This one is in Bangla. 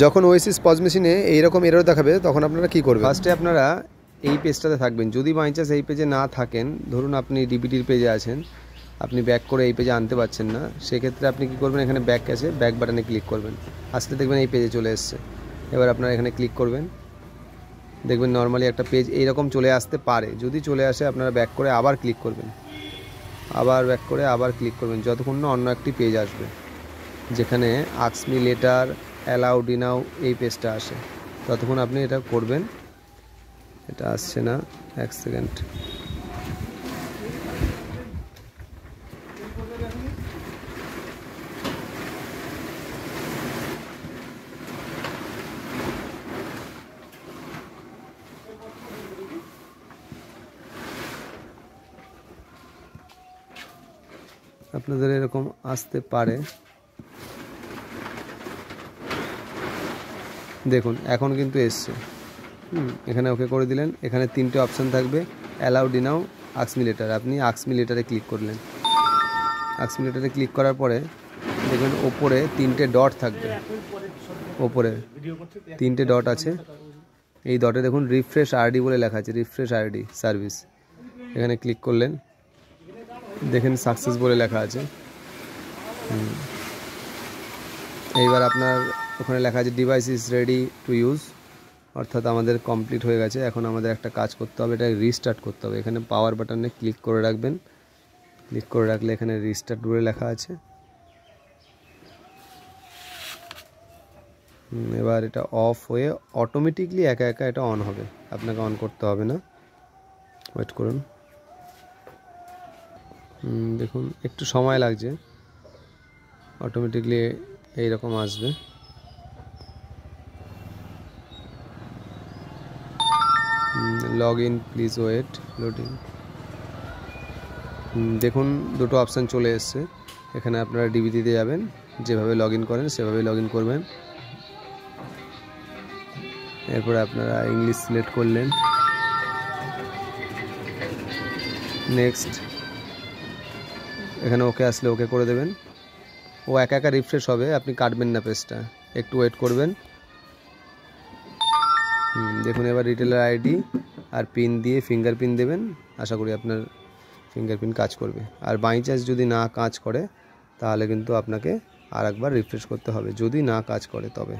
যখন ওয়েসিস পজ মেশিনে এইরকম এরর দেখাবে তখন আপনারা কী করবেন? ফার্স্টে আপনারা এই পেজটাতে থাকবেন। যদি বাই চান্স এই পেজে না থাকেন, ধরুন আপনি ডিবিটির পেজে আছেন, আপনি ব্যাক করে এই পেজে আনতে পারছেন না, সেক্ষেত্রে আপনি কী করবেন, এখানে ব্যাক আছে, ব্যাক বাটনে ক্লিক করবেন। আসলে দেখবেন এই পেজে চলে এসছে। এবার আপনারা এখানে ক্লিক করবেন, দেখবেন নর্মালি একটা পেজ এইরকম চলে আসতে পারে। যদি চলে আসে আপনারা ব্যাক করে আবার ক্লিক করবেন, আবার ব্যাক করে আবার ক্লিক করবেন, যতক্ষণ না অন্য একটি পেজ আসবে যেখানে আস্ক মি লেটার, অ্যালাউ ডিনাউ এই পেজটা আসে, ততক্ষণ আপনি এটা করবেন। এটা আসছে না, এক সেকেন্ড। আপনাদের এরকম আসতে পারে। দেখুন এখন কিন্তু এসছে। এখানে ওকে করে দিলেন। এখানে তিনটে অপশান থাকবে, অ্যালাউ ডিনাউ, আস্ক মি লেটার। আপনি আস্ক মি লেটারে ক্লিক করলেন। আস্ক মি লেটারে ক্লিক করার পরে দেখবেন ওপরে তিনটে ডট থাকবে, ওপরে তিনটে ডট আছে। এই ডটে দেখুন রিফ্রেশ আরডি বলে লেখা আছে, রিফ্রেশ আরডি সার্ভিস। এখানে ক্লিক করলেন, দেখেন সাকসেস বলে লেখা আছে। এইবার আপনার ওখানে লেখা আছে device is ready to use, অর্থাৎ আমাদের কমপ্লিট হয়ে গেছে। এখন আমাদের একটা কাজ করতে হবে, এটা রিস্টার্ট করতে হবে। এখানে পাওয়ার বাটনে ক্লিক করে রাখবেন। ক্লিক করে রাখলে এখানে রিস্টার্ট বলে লেখা আছে। এবার এটা অফ হয়ে অটোমেটিকলি একা একা এটা অন হবে, আপনাকে অন করতে হবে না। ওয়েট করুন, দেখুন একটু সময় লাগছে, অটোমেটিকলি এইরকম আসবে। Log in please wait, loading. দেখুন দুটো অপশান চলে এসছে। এখানে আপনারা ডিবিটিতে যাবেন, যেভাবে লগ ইন করেন সেভাবেই লগ ইন করবেন। এরপরে আপনারা ইংলিশ সিলেক্ট করলেন, নেক্সট। এখানে ওকে আসলে ওকে করে দেবেন। ও একা একা রিফ্রেশ হবে, আপনি কাটবেন না পেজটা, একটু ওয়েট করবেন। দেখুন এবার রিটেলার আইডি আর পিন দিয়ে ফিঙ্গারপ্রিন্ট দেবেন। আশা করি আপনার ফিঙ্গারপ্রিন্ট কাজ করবে। আর বাই চান্স যদি না কাজ করে তাহলে কিন্তু আপনাকে আর একবার রিফ্রেশ করতে হবে, যদি না কাজ করে তবে।